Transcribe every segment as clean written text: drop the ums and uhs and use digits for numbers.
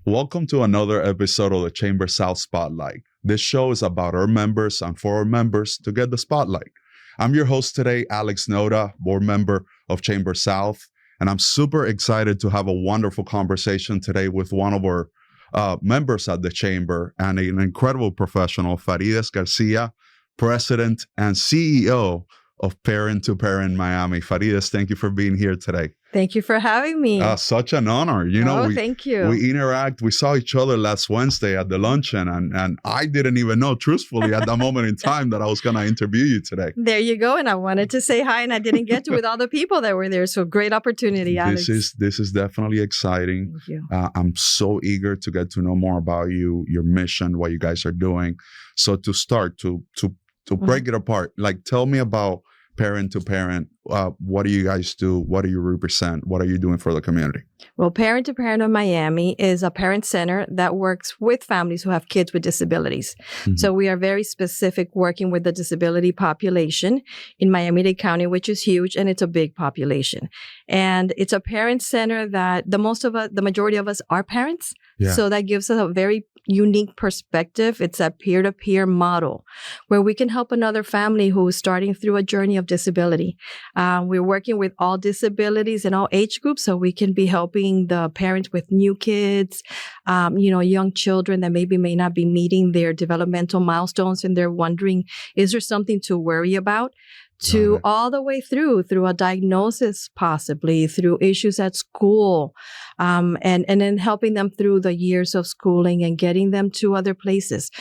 Welcome to another episode of the ChamberSOUTH Spotlight. This show is about our members and for our members to get the spotlight. I'm your host today, Alex Noda, board member of ChamberSOUTH, and I'm super excited to have a wonderful conversation today with one of our members at the Chamber and an incredible professional, Farides Garcia, President and CEO of Parent to Parent Miami. Farides, thank you for being here today. Thank you for having me. Such an honor. Thank you. We interact. We saw each other last Wednesday at the luncheon, and I didn't even know, truthfully, at that moment in time that I was going to interview you today. There you go. And I wanted to say hi, and I didn't get to with all the people that were there. So great opportunity, Alex. This is definitely exciting. Thank you. I'm so eager to get to know more about you, your mission, what you guys are doing. So to start, to break it apart, like tell me about Parent to Parent. What do you guys do? What do you represent? What are you doing for the community? Well, Parent to Parent of Miami is a parent center that works with families who have kids with disabilities. Mm-hmm. So we are very specific working with the disability population in Miami-Dade County, which is huge, and it's a big population. And it's a parent center that the majority of us are parents. Yeah. So that gives us a very unique perspective. It's a peer-to-peer model where we can help another family who is starting through a journey of disability. We're working with all disabilities and all age groups, so we can be helping the parents with new kids, young children that maybe may not be meeting their developmental milestones, and they're wondering, is there something to worry about? To all the way through a diagnosis, possibly through issues at school, and then helping them through the years of schooling and getting them to other places.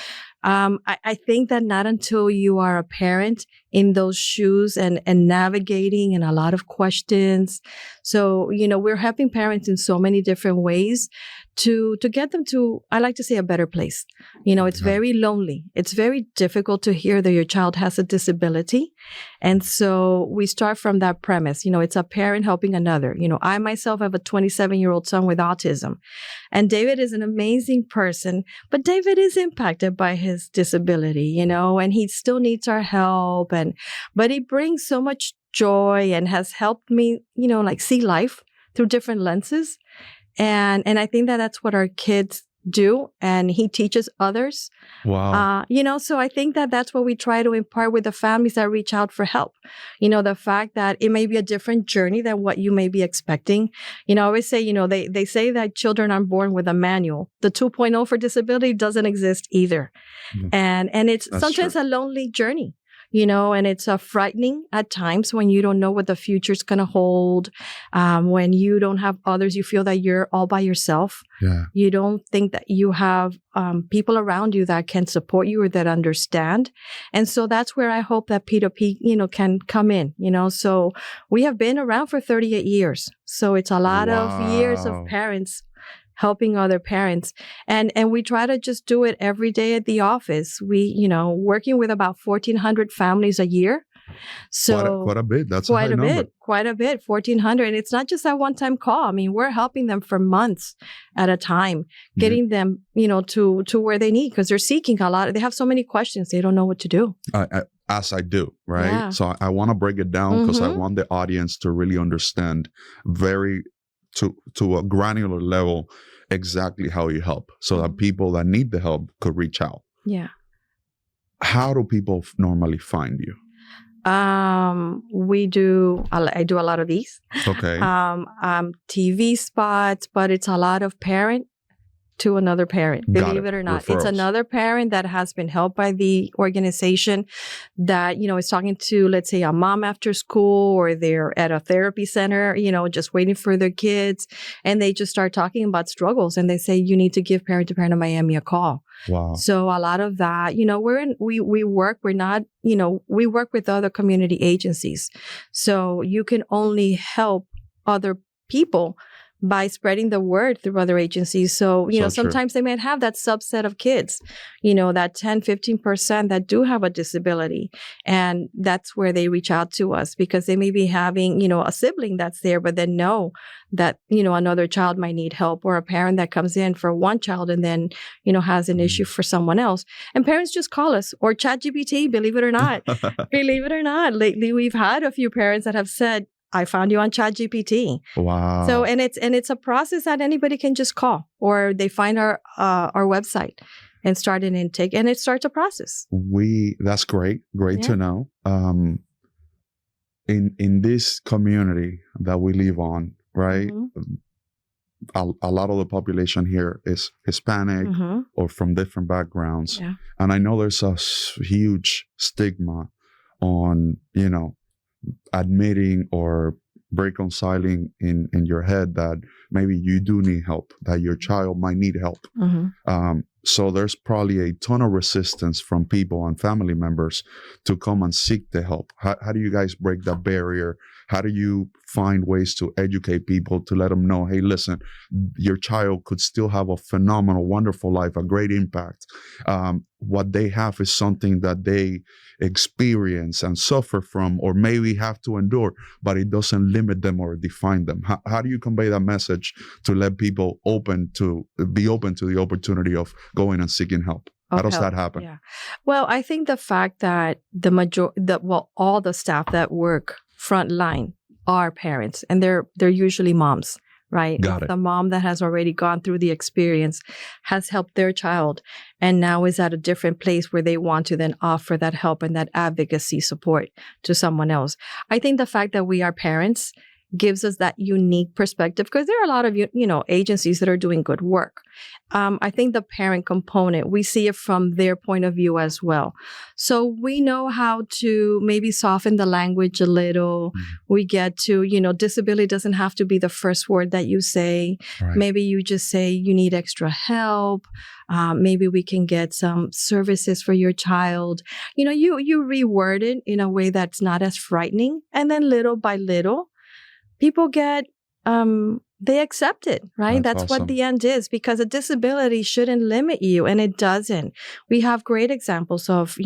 I think that not until you are a parent in those shoes and navigating and a lot of questions. So, we're helping parents in so many different ways to get them to, I like to say, a better place. It's very lonely. It's very difficult to hear that your child has a disability. And so we start from that premise. It's a parent helping another. I myself have a 27-year-old son with autism. And David is an amazing person, but David is impacted by his disability, and he still needs our help. But he brings so much joy and has helped me, see life through different lenses. And I think that that's what our kids do. And he teaches others. Wow. So I think that that's what we try to impart with the families that reach out for help. The fact that it may be a different journey than what you may be expecting. I always say, they say that children aren't born with a manual. The 2.0 for disability doesn't exist either. Mm-hmm. And it's that's sometimes true. A lonely journey. And it's frightening at times when you don't know what the future's going to hold. When you don't have others, you feel that you're all by yourself. Yeah. You don't think that you have people around you that can support you or that understand. And so that's where I hope that P2P, can come in, So we have been around for 38 years. So it's a lot of years of parents helping other parents. And we try to just do it every day at the office. We, working with about 1,400 families a year. So quite a bit. That's quite a high number. Quite a bit, 1,400. And it's not just that one-time call. I mean, we're helping them for months at a time, getting them, to where they need, because they're seeking a lot. They have so many questions. They don't know what to do. As I do, right? Yeah. So I want to break it down because I want the audience to really understand to a granular level exactly how you help, so that people that need the help could reach out. Yeah. How do people normally find you? I do a lot of these. Okay. TV spots, but it's a lot of parent to another parent, believe it or not. Referrals. It's another parent that has been helped by the organization that, is talking to, let's say, a mom after school, or they're at a therapy center, just waiting for their kids. And they just start talking about struggles. And they say, you need to give Parent to Parent of Miami a call. Wow. So a lot of that, we work with other community agencies. So you can only help other people by spreading the word through other agencies. So, sometimes they might have that subset of kids, that 10, 15% that do have a disability. And that's where they reach out to us, because they may be having, a sibling that's there, but then know that, another child might need help, or a parent that comes in for one child and then, has an issue for someone else. And parents just call us, or ChatGPT, believe it or not. Lately we've had a few parents that have said, I found you on ChatGPT. Wow. So, and it's a process that anybody can just call, or they find our website and start an intake, and it starts a process. That's great. Great to know. In this community that we live on, right? A lot of the population here is Hispanic or from different backgrounds. Yeah. And I know there's a huge stigma on, admitting or reconciling in your head that maybe you do need help, that your child might need help. So there's probably a ton of resistance from people and family members to come and seek the help. How do you guys break that barrier? How do you find ways to educate people to let them know, hey, listen, your child could still have a phenomenal, wonderful life, a great impact. What they have is something that they experience and suffer from, or maybe have to endure, but it doesn't limit them or define them. How do you convey that message to let people be open to the opportunity of going and seeking help? How does that happen? Yeah. Well, I think the fact that all the staff that work frontline are parents, and they're usually moms, right? Got it. The mom that has already gone through the experience has helped their child and now is at a different place where they want to then offer that help and that advocacy support to someone else. I think the fact that we are parents gives us that unique perspective, because there are a lot of, agencies that are doing good work. I think the parent component, we see it from their point of view as well. So we know how to maybe soften the language a little. We get to, disability doesn't have to be the first word that you say. Right. Maybe you just say you need extra help. Maybe we can get some services for your child. You reword it in a way that's not as frightening. And then little by little, people get, they accept it, right? That's awesome. What the end is, because a disability shouldn't limit you, and it doesn't. We have great examples of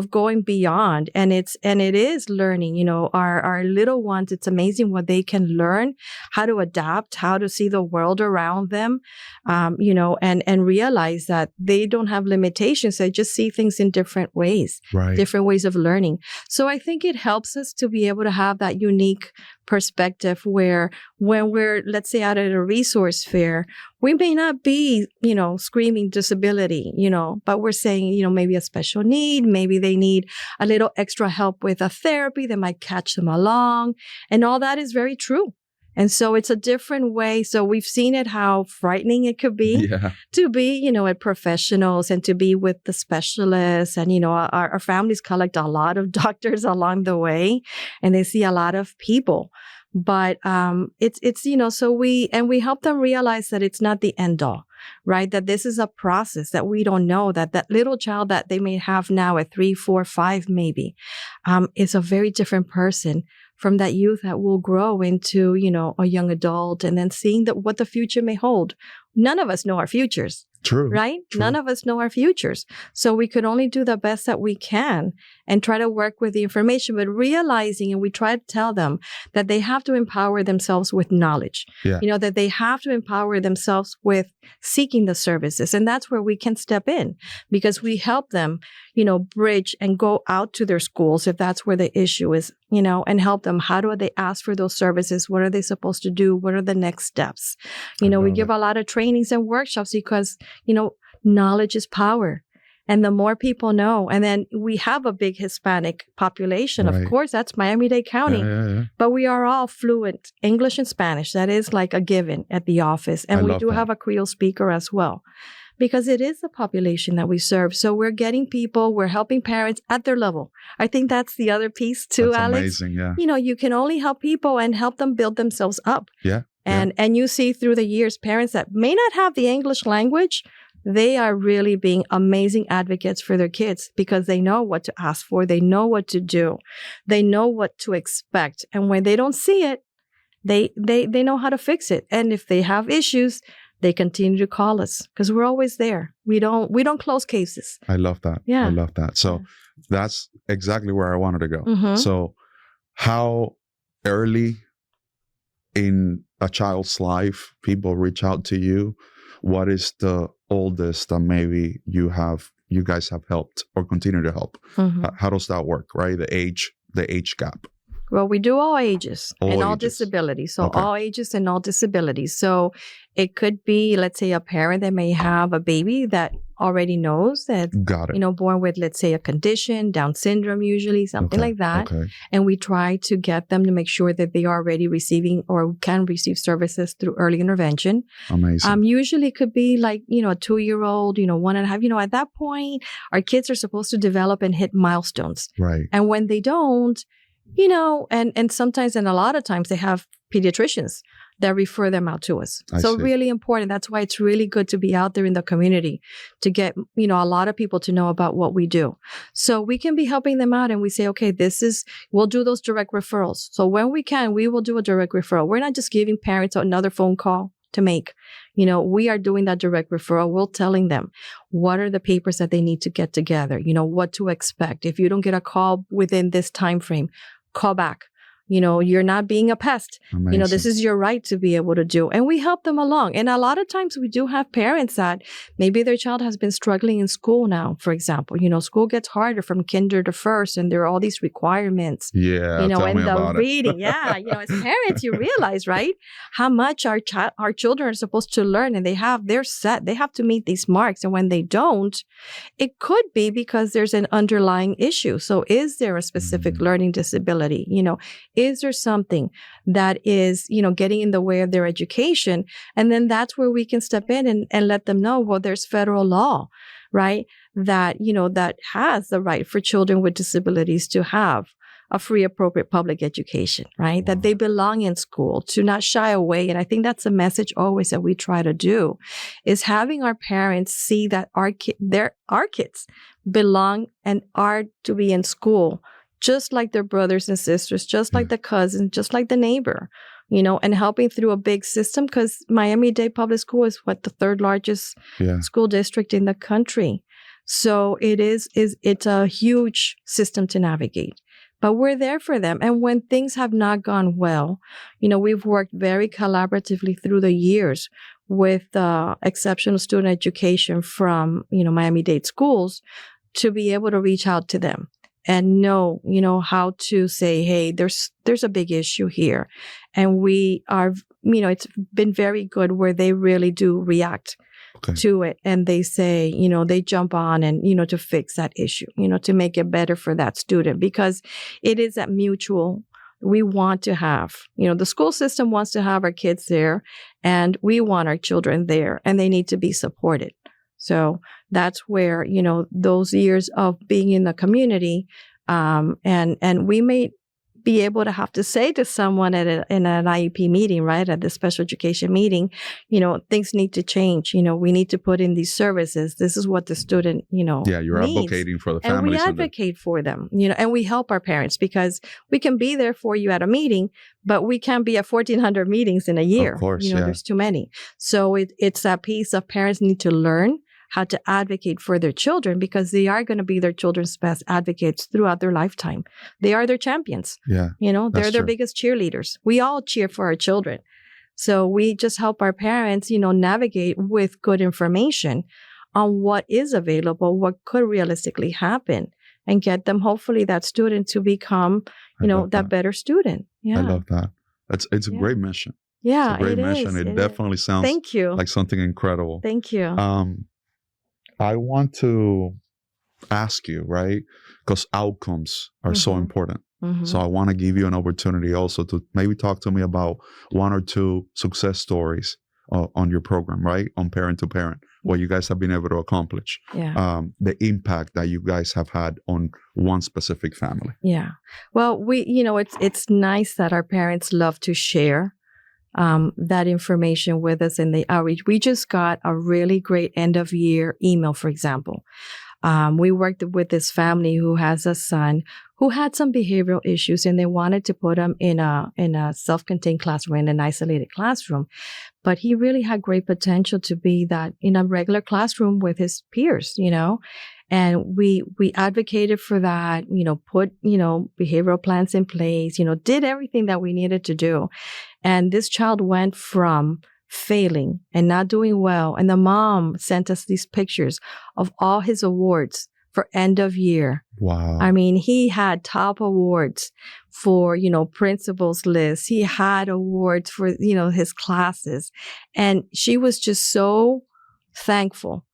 going beyond, and it is learning. Our little ones, it's amazing what they can learn, how to adapt, how to see the world around them, and realize that they don't have limitations. They just see things in different ways, right. Different ways of learning. So I think it helps us to be able to have that unique perspective where when we're, let's say, out at a resource fair, we may not be, screaming disability, but we're saying, maybe a special need, maybe they need a little extra help with a therapy that might catch them along. And all that is very true. And so it's a different way. So we've seen it, how frightening it could be to be, at professionals and to be with the specialists. And, our families collect a lot of doctors along the way, and they see a lot of people. But it's so we help them realize that it's not the end all, right? That this is a process, that we don't know, that little child that they may have now at 3, 4, 5, maybe, is a very different person from that youth that will grow into, a young adult, and then seeing what the future may hold. None of us know our futures. True. Right? True. None of us know our futures. So we could only do the best that we can and try to work with the information, but realizing, and we try to tell them that they have to empower themselves with knowledge, that they have to empower themselves with seeking the services. And that's where we can step in, because we help them, bridge and go out to their schools if that's where the issue is, and help them. How do they ask for those services? What are they supposed to do? What are the next steps? We give a lot of trainings and workshops because, knowledge is power. And the more people know, and then we have a big Hispanic population. Right. Of course, that's Miami-Dade County. Yeah. But we are all fluent English and Spanish. That is like a given at the office. And we do have a Creole speaker as well, because it is the population that we serve. So we're getting people, we're helping parents at their level. I think that's the other piece too, that's Alex. Amazing, yeah. You can only help people and help them build themselves up. Yeah. And you see through the years, parents that may not have the English language, they are really being amazing advocates for their kids, because they know what to ask for. They know what to do. They know what to expect. And when they don't see it, they know how to fix it. And if they have issues, they continue to call us, because we're always there. We don't close cases. I love that. Yeah. I love that. So that's exactly where I wanted to go. Mm-hmm. So how early in a child's life people reach out to you? What is the oldest that maybe you guys have helped or continue to help? Mm-hmm. How does that work, right? The age gap. Well, we do all ages and all ages. disabilities. So Okay. all ages and all disabilities. So it could be, let's say, a parent that may have a baby that already knows that, Got it. born with, let's say, a condition, Down syndrome, usually something Okay. like that. Okay. And we try to get them to make sure that they are already receiving or can receive services through early intervention. Amazing. Usually it could be like, a 2-year-old, 1.5, at that point, our kids are supposed to develop and hit milestones. Right. And when they don't, and sometimes and a lot of times they have pediatricians that refer them out to us. I So see. really important. That's why it's really good to be out there in the community to get, a lot of people to know about what we do. So we can be helping them out and we say, okay, we'll do those direct referrals. So when we can, we will do a direct referral. We're not just giving parents another phone call to make. We are doing that direct referral. We're telling them what are the papers that they need to get together, what to expect. If you don't get a call within this time frame, call back. You're not being a pest. Amazing. This is your right to be able to do. And we help them along. And a lot of times we do have parents that maybe their child has been struggling in school now, for example. School gets harder from kinder to first, and there are all these requirements. Yeah. Tell and me the about reading. Yeah. As parents, you realize, right, how much our children are supposed to learn, and they have to meet these marks. And when they don't, it could be because there's an underlying issue. So is there a specific learning disability? Is there something that is, getting in the way of their education? And then that's where we can step in and let them know, well, there's federal law, right? That, that has the right for children with disabilities to have a free, appropriate public education, right? That they belong in school, to not shy away. And I think that's a message always that we try to do, is having our parents see that our kids belong and are to be in school, just like their brothers and sisters, just like the cousin, just like the neighbor, and helping through a big system, because Miami-Dade Public School is the third largest school district in the country. So it's a huge system to navigate. But we're there for them. And when things have not gone well, we've worked very collaboratively through the years with exceptional student education from, Miami-Dade schools to be able to reach out to them and know, how to say, hey, there's a big issue here. And we are, it's been very good where they really do react to it. And they say, they jump on and, to fix that issue, to make it better for that student, because it is that mutual. We want to have, the school system wants to have our kids there, and we want our children there, and they need to be supported. So that's where, those years of being in the community, and we may be able to have to say to someone in an IEP meeting, right, at the special education meeting, things need to change. We need to put in these services. This is what the student, Yeah, you're needs. advocating for the And families. we advocate for them, and we help our parents, because we can be there for you at a meeting, but we can't be at 1,400 meetings in a year. Of course, There's too many. So it's that piece of parents need to learn how to advocate for their children, because they are going to be their children's best advocates throughout their lifetime. They are their champions. Yeah. They're their true. biggest cheerleaders. We all cheer for our children. So we just help our parents, navigate with good information on what is available, what could realistically happen, and get them, hopefully, that student to become, that better student. Yeah. I love that. It's a great mission. Yeah, it's a great mission. It definitely sounds Thank you. like something incredible. Thank you. I want to ask you, right? Because outcomes are so important. So I want to give you an opportunity also to maybe talk to me about one or two success stories on your program, right? On Parent to Parent, what you guys have been able to accomplish. Yeah. The impact that you guys have had on one specific family. Yeah. Well, it's nice that our parents love to share that information with us in the outreach. We just got a really great end of year email, for example. We worked with this family who has a son who had some behavioral issues, and they wanted to put him in a self-contained classroom, in an isolated classroom. But he really had great potential to be that in a regular classroom with his peers, And we advocated for that, put, behavioral plans in place, did everything that we needed to do. And this child went from failing and not doing well. And the mom sent us these pictures of all his awards for end of year. Wow. I mean, he had top awards for, principals list. He had awards for, his classes. And she was just so thankful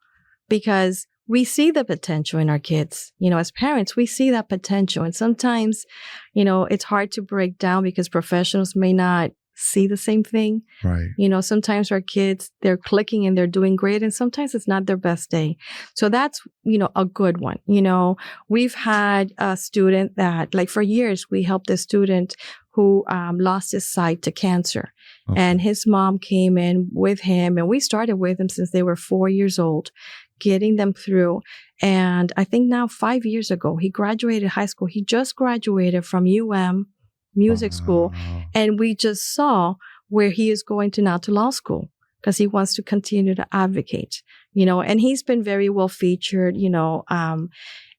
because we see the potential in our kids. As parents, we see that potential. And sometimes, it's hard to break down because professionals may not see the same thing. Right. Sometimes our kids, they're clicking and they're doing great, and sometimes it's not their best day. So that's, a good one. We've had a student that, like, for years, we helped a student who lost his sight to cancer. Okay. And his mom came in with him, and we started with him since they were 4 years old, getting them through. And I think now 5 years ago, he graduated high school. He just graduated from music school. And we just saw where he is going to now to law school because he wants to continue to advocate, and he's been very well featured,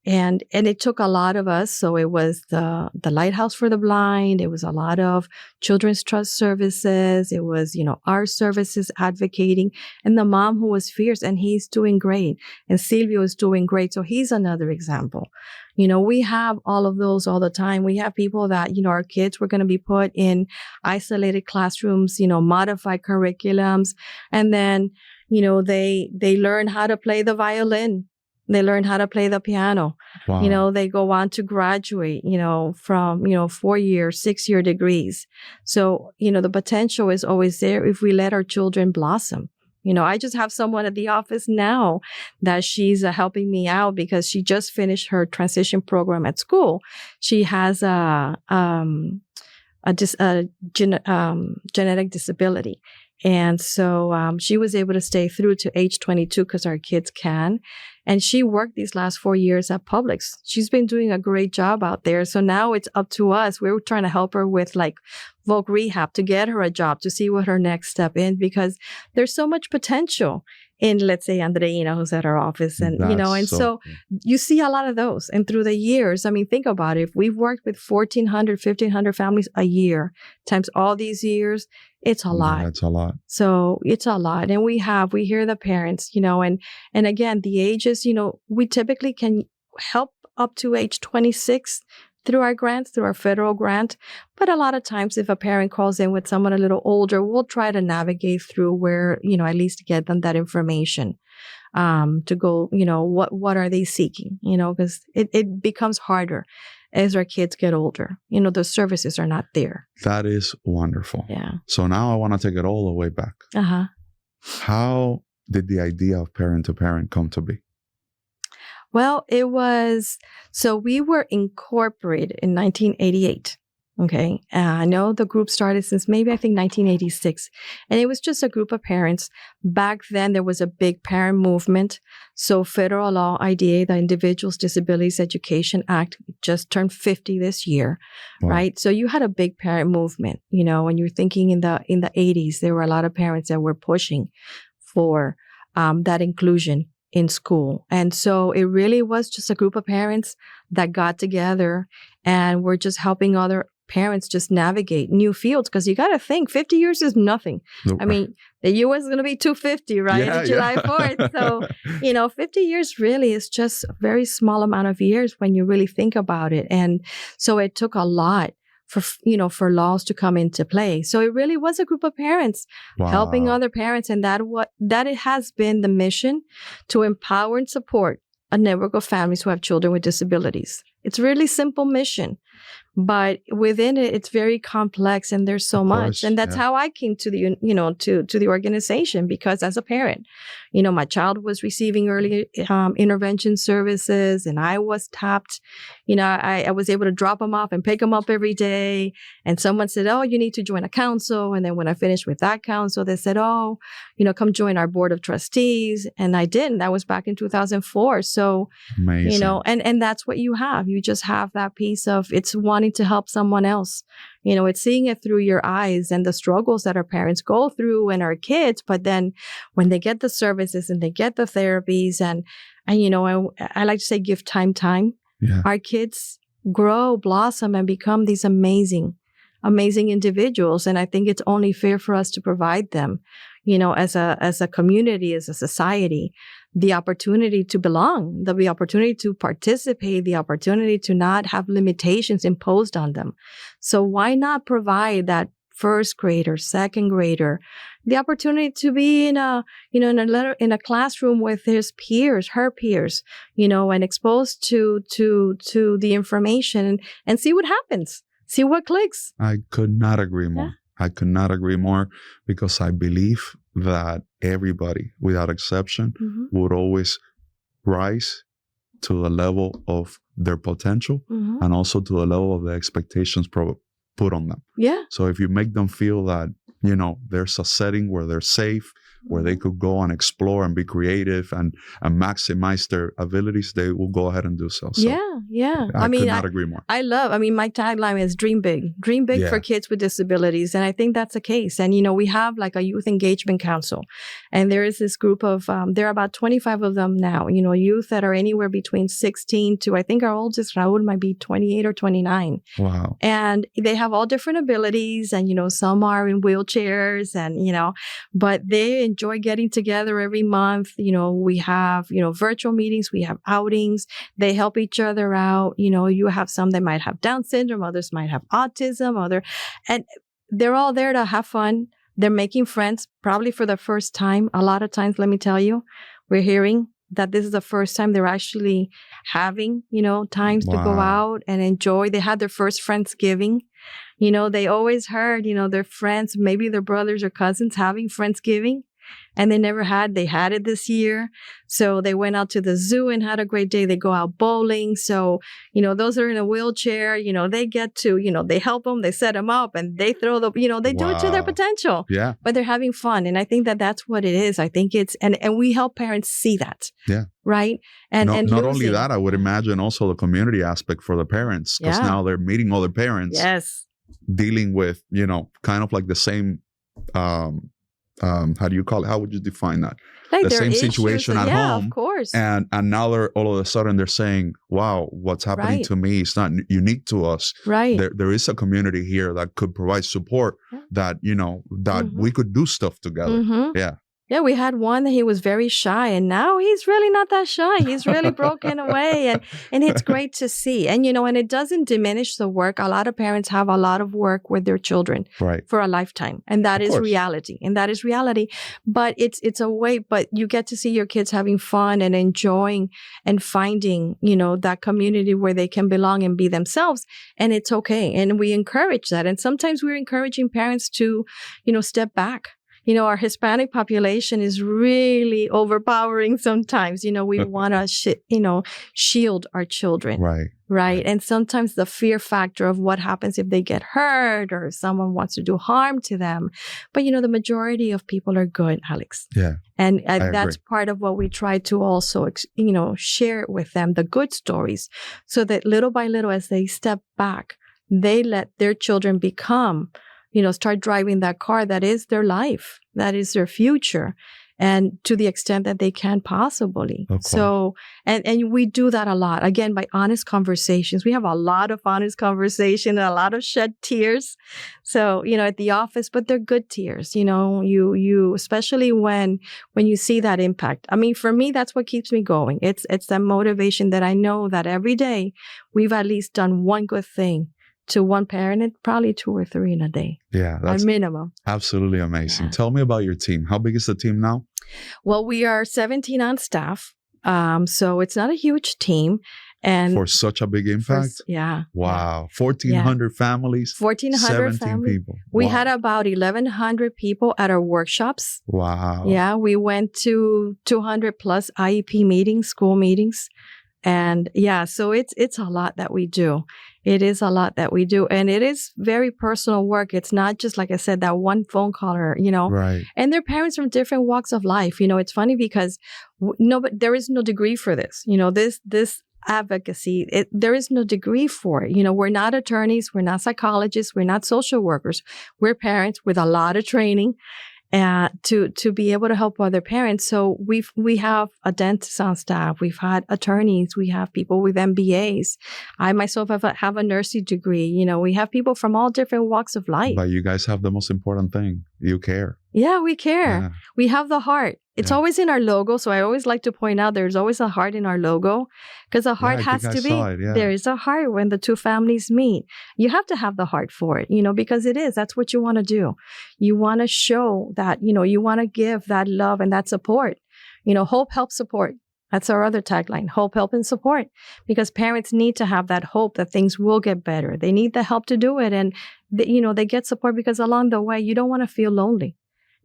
and it took a lot of us. So it was the Lighthouse for the Blind. It was a lot of Children's Trust services. It was, our services advocating, and the mom who was fierce, and he's doing great. And Silvio is doing great. So he's another example. We have all of those all the time. We have people that, our kids were going to be put in isolated classrooms, modified curriculums. And then, they learn how to play the violin. They learn how to play the piano. Wow. They go on to graduate, from, 4-year, 6-year degrees. So, the potential is always there if we let our children blossom. I just have someone at the office now that she's helping me out because she just finished her transition program at school. She has a genetic disability. And so she was able to stay through to age 22 because our kids can. And she worked these last 4 years at Publix. She's been doing a great job out there. So now it's up to us. We're trying to help her with like Voc Rehab to get her a job, to see what her next step is, because there's so much potential in, let's say, Andreina, who's at our office. And, and so you see a lot of those. And through the years, I mean, think about it. If we've worked with 1,400, 1,500 families a year times all these years, it's a lot. That's a lot. So it's a lot. And we hear the parents, and again, the ages, we typically can help up to age 26 through our grants, through our federal grant. But a lot of times if a parent calls in with someone a little older, we'll try to navigate through where, at least to get them that information, to go, what are they seeking, because it becomes harder as our kids get older. The services are not there. That is wonderful. Yeah. So now I want to take it all the way back. Uh-huh. How did the idea of parent to parent come to be? Well, so we were incorporated in 1988. Okay. I know the group started since maybe, I think, 1986. And it was just a group of parents. Back then, there was a big parent movement. So federal law, IDA, the Individuals Disabilities Education Act, just turned 50 this year, wow. Right? So you had a big parent movement, when you're thinking in the 80s, there were a lot of parents that were pushing for that inclusion in school. And so it really was just a group of parents that got together and were just helping other parents just navigate new fields. Because you got to think, 50 years is nothing. Nope. I mean, the U.S. is going to be 250, right? Yeah, July 4th. So, 50 years really is just a very small amount of years when you really think about it. And so it took a lot for laws to come into play. So it really was a group of parents helping other parents. And that it has been the mission to empower and support a network of families who have children with disabilities. It's a really simple mission, but within it, it's very complex and there's so much. And that's how I came to the, to the organization, because as a parent, my child was receiving early intervention services and I was tapped. I was able to drop them off and pick them up every day. And someone said, oh, you need to join a council. And then when I finished with that council, they said, oh, come join our board of trustees. And I did. And that was back in 2004. So, amazing. And that's what you have. You just have that piece of it's wanting to help someone else. It's seeing it through your eyes and the struggles that our parents go through and our kids. But then when they get the services and they get the therapies and I like to say, give time. Yeah. Our kids grow, blossom, and become these amazing individuals. And I think it's only fair for us to provide them, as a community, as a society, the opportunity to belong, the opportunity to participate, the opportunity to not have limitations imposed on them. So why not provide that first grader, second grader, the opportunity to be in a classroom with her peers, and exposed to the information and see what happens, see what clicks. I could not agree more. Yeah. I could not agree more, because I believe that everybody, without exception, would always rise to the level of their potential and also to the level of the expectations put on them. Yeah. So if you make them feel that, there's a setting where they're safe, where they could go and explore and be creative and maximize their abilities, they will go ahead and do so. So yeah. I could not agree more. My tagline is dream big for kids with disabilities. And I think that's the case. And, we have like a youth engagement council, and there is this group of, there are about 25 of them now, youth that are anywhere between 16 to, I think our oldest Raul might be 28 or 29. Wow. And they have all different abilities, and, some are in wheelchairs and, but they enjoy getting together every month. We have, virtual meetings, we have outings, they help each other out. You have some that might have Down syndrome, others might have autism, and they're all there to have fun. They're making friends probably for the first time. A lot of times, let me tell you, we're hearing that this is the first time they're actually having, times to go out and enjoy. They had their first Friendsgiving. They always heard, their friends, maybe their brothers or cousins having Friendsgiving, and they had it this year. So they went out to the zoo and had a great day. They go out bowling. So, those that are in a wheelchair, they get to, they help them, they set them up, and they throw they do it to their potential. Yeah. But they're having fun. And I think that that's what it is. I think it's, and we help parents see that. Yeah. Right. And not only that, I would imagine also the community aspect for the parents, because now they're meeting other parents. Yes. Dealing with, kind of like the same, how do you call it? How would you define that? Like the same situation at home. Of course. And now all of a sudden they're saying, wow, what's happening to me is not unique to us. Right. There is a community here that could provide support, that, that we could do stuff together. Yeah. Yeah, we had one that he was very shy, and now he's really not that shy. He's really broken away, and it's great to see. And, and it doesn't diminish the work. A lot of parents have a lot of work with their children for a lifetime, and that is reality. But it's a way, but you get to see your kids having fun and enjoying and finding, that community where they can belong and be themselves, and it's okay. And we encourage that. And sometimes we're encouraging parents to, step back. Our Hispanic population is really overpowering sometimes. We want to, shield our children. Right. And sometimes the fear factor of what happens if they get hurt or if someone wants to do harm to them. But, the majority of people are good, Alex. Yeah. And that's part of what we try to also, share with them, the good stories, so that little by little, as they step back, they let their children become, start driving that car that is their life, that is their future, and to the extent that they can possibly. Okay. So, and we do that a lot, again, by honest conversations. We have a lot of honest conversation and a lot of shed tears. So, at the office, but they're good tears, you, especially when you see that impact. I mean, for me, that's what keeps me going. It's that motivation that I know that every day we've at least done one good thing to one parent, and probably 2 or 3 in a day. Yeah, that's at minimum. Absolutely amazing. Yeah. Tell me about your team. How big is the team now? Well, we are 17 on staff, so it's not a huge team. And for such a big impact? Yeah. Wow. 1,400 families. 1,400 families. People. We had about 1,100 people at our workshops. Wow. Yeah, we went to 200 plus IEP meetings, school meetings. And so it's a lot that we do. It is a lot that we do. And it is very personal work. It's not just, like I said, that one phone call or, Right. And they're parents from different walks of life. It's funny because but there is no degree for this. This advocacy, there is no degree for it. We're not attorneys. We're not psychologists. We're not social workers. We're parents with a lot of training. to be able to help other parents. So we have a dentist on staff. We've had attorneys. We have people with MBAs. I myself have a nursing degree. You know, we have people from all different walks of life. But you guys have the most important thing. You care. Yeah, we care. Yeah. We have the heart. It's always in our logo. So I always like to point out there's always a heart in our logo, because a heart has to be. There is a heart when the two families meet. You have to have the heart for it, you know, because that's what you want to do. You want to show that, you know, you want to give that love and that support. You know, hope, help, support. That's our other tagline: hope, help, and support. Because parents need to have that hope that things will get better. They need the help to do it. And, they get support because along the way, you don't want to feel lonely.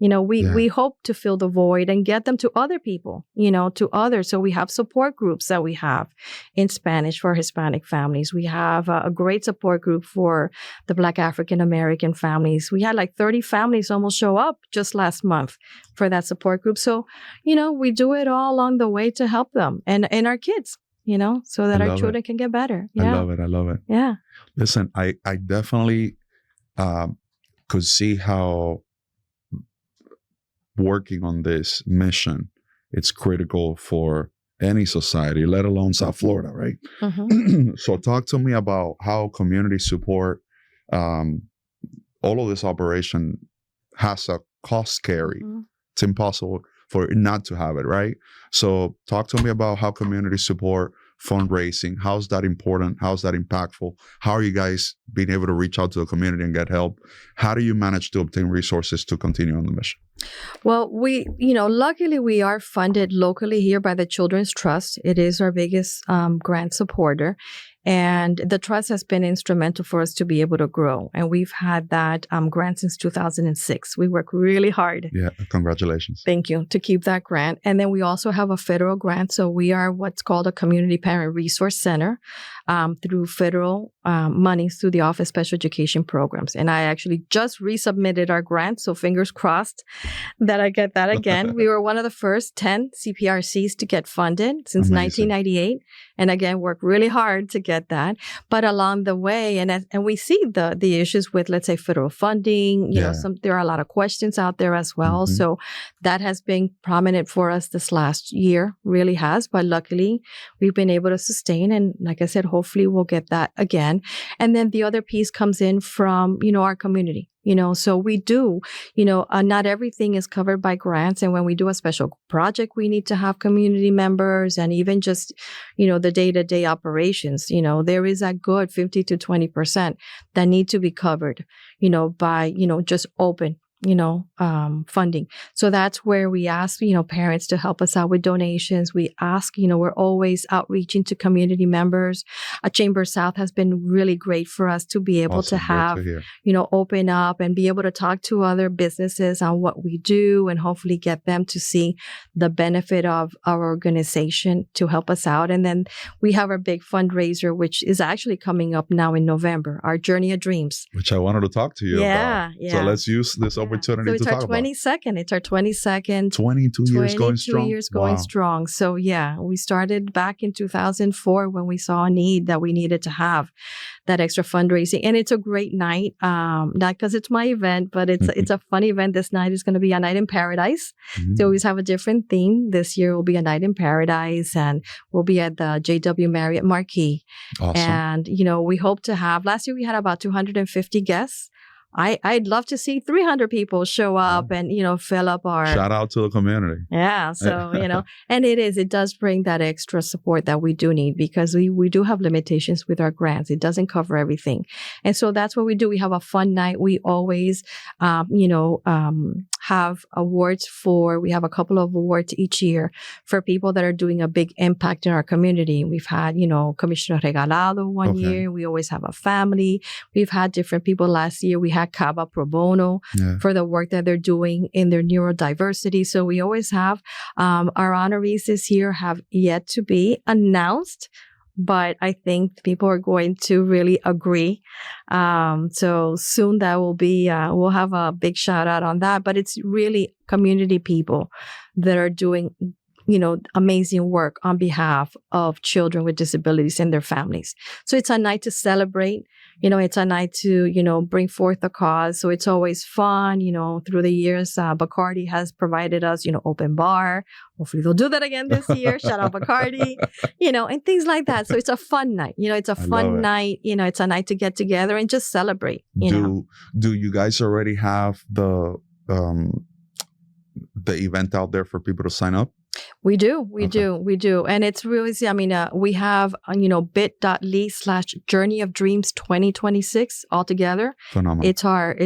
You know, we hope to fill the void and get them to other people, you know, to others. So we have support groups that we have in Spanish for Hispanic families. We have a great support group for the Black African American families. We had like 30 families almost show up just last month for that support group. So, you know, we do it all along the way to help them and our kids, you know, so that our children can get better. Yeah. I love it. Yeah. Listen, I definitely could see how working on this mission, it's critical for any society, let alone South Florida, right? Mm-hmm. So talk to me about how community support, all of this operation has a cost carry. Mm-hmm. It's impossible for it not to have it, right? So talk to me about how community support, fundraising, how's that important? How's that impactful? How are you guys being able to reach out to the community and get help? How do you manage to obtain resources to continue on the mission? Well, luckily we are funded locally here by the Children's Trust. It is our biggest grant supporter. And the trust has been instrumental for us to be able to grow. And we've had that grant since 2006. We work really hard. Yeah, congratulations. Thank you, to keep that grant. And then we also have a federal grant. So we are what's called a Community Parent Resource Center through federal monies through the Office of Special Education Programs. And I actually just resubmitted our grant. So fingers crossed that I get that again. We were one of the first 10 CPRCs to get funded since 1998. And again, work really hard to get that. But along the way, and we see the issues with, let's say, federal funding, you know, there are a lot of questions out there as well. Mm-hmm. So that has been prominent for us this last year, really has. But luckily, we've been able to sustain. And like I said, hopefully we'll get that again. And then the other piece comes in from, our community. So we do, not everything is covered by grants. And when we do a special project, we need to have community members, and even just, the day-to-day operations, there is a good 50 to 20% that need to be covered, by, just open funding. So that's where we ask, parents to help us out with donations. We ask, we're always outreaching to community members. ChamberSOUTH has been really great for us to be able to have, open up and be able to talk to other businesses on what we do, and hopefully get them to see the benefit of our organization to help us out. And then we have our big fundraiser, which is actually coming up now in November, our Journey of Dreams. Which I wanted to talk to you about. Yeah. So let's use this opportunity to talk about. It's our 22nd. 22 years going strong. 22 years going strong. So we started back in 2004 when we saw a need that we needed to have that extra fundraising. And it's a great night, not because it's my event, but it's a fun event. This night is going to be a night in paradise. Mm-hmm. So we always have a different theme. This year will be a night in paradise, and we'll be at the JW Marriott Marquis. Awesome. And, we hope to have, last year we had about 250 guests. I'd love to see 300 people show up and, fill up our... Shout out to the community. Yeah. So, and it does bring that extra support that we do need, because we do have limitations with our grants. It doesn't cover everything. And so that's what we do. We have a fun night. We always, have awards we have a couple of awards each year for people that are doing a big impact in our community. We've had, Commissioner Regalado one year. We always have a family. We've had different people. Last year, we had Cava Pro Bono for the work that they're doing in their neurodiversity. So we always have our honorees this year have yet to be announced, but I think people are going to really agree. So soon that will be, we'll have a big shout out on that, but it's really community people that are doing amazing work on behalf of children with disabilities and their families. So it's a night to celebrate. It's a night to, bring forth the cause. So it's always fun. Through the years, Bacardi has provided us, open bar. Hopefully they'll do that again this year. Shout out Bacardi, and things like that. So it's a fun night. It's a fun night. It's a night to get together and just celebrate. Do you guys already have the event out there for people to sign up? We do. We do. And it's really, we have, bit.ly/Journey of Dreams 2026 altogether. Phenomenal. It's our,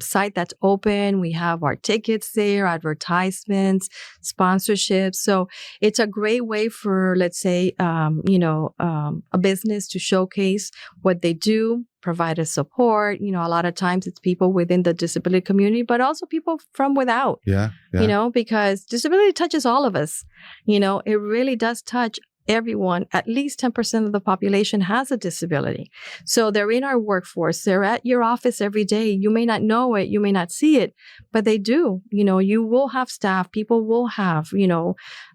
site that's open. We have our tickets there, advertisements, sponsorships. So it's a great way for, let's say, a business to showcase what they do, provide us support. A lot of times it's people within the disability community, but also people from without. Yeah. Because disability touches all of us. It really does touch everyone. At least 10% of the population has a disability. So they're in our workforce. They're at your office every day. You may not know it. You may not see it, but they do. You will have staff. People will have,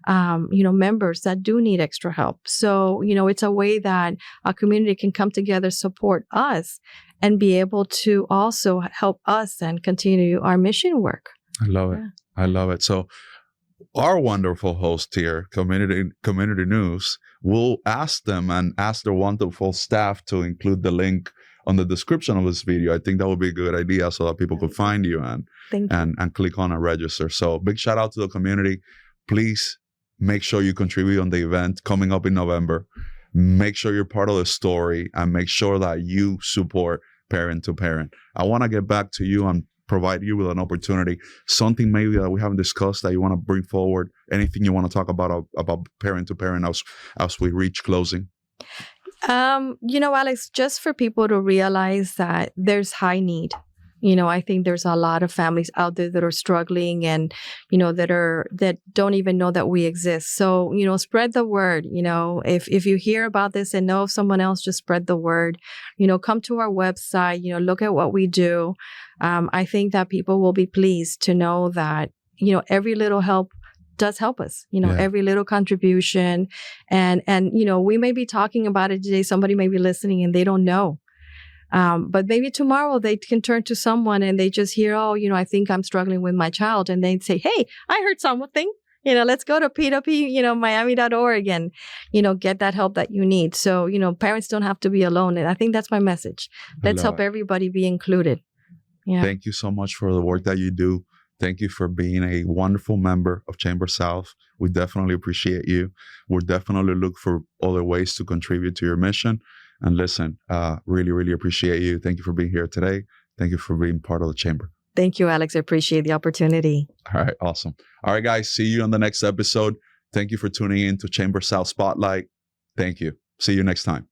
members that do need extra help. So, it's a way that a community can come together, support us, and be able to also help us and continue our mission work. I love it. I love it. So our wonderful host here, Community News, will ask them and ask their wonderful staff to include the link on the description of this video. I think that would be a good idea so that people could find you and click on and register. So big shout out to the community. Please make sure you contribute on the event coming up in November. Make sure you're part of the story and make sure that you support Parent to Parent. I want to get back to you and provide you with an opportunity, something maybe that we haven't discussed that you want to bring forward, anything you want to talk about Parent to Parent as we reach closing? Alex, just for people to realize that there's high need. I think there's a lot of families out there that are struggling and, that don't even know that we exist. So, spread the word. If you hear about this and know of someone else, just spread the word. Come to our website, look at what we do. I think that people will be pleased to know that, every little help does help us, every little contribution. And, we may be talking about it today. Somebody may be listening and they don't know. But maybe tomorrow they can turn to someone and they just hear, I think I'm struggling with my child. And they say, hey, I heard something, let's go to P2P, Miami.org and, get that help that you need. So, parents don't have to be alone. And I think that's my message. Let's help everybody be included. Yeah. Thank you so much for the work that you do. Thank you for being a wonderful member of ChamberSOUTH. We definitely appreciate you. We'll definitely look for other ways to contribute to your mission. And listen, really, really appreciate you. Thank you for being here today. Thank you for being part of the Chamber. Thank you, Alex. I appreciate the opportunity. All right. Awesome. All right, guys. See you on the next episode. Thank you for tuning in to ChamberSOUTH Spotlight. Thank you. See you next time.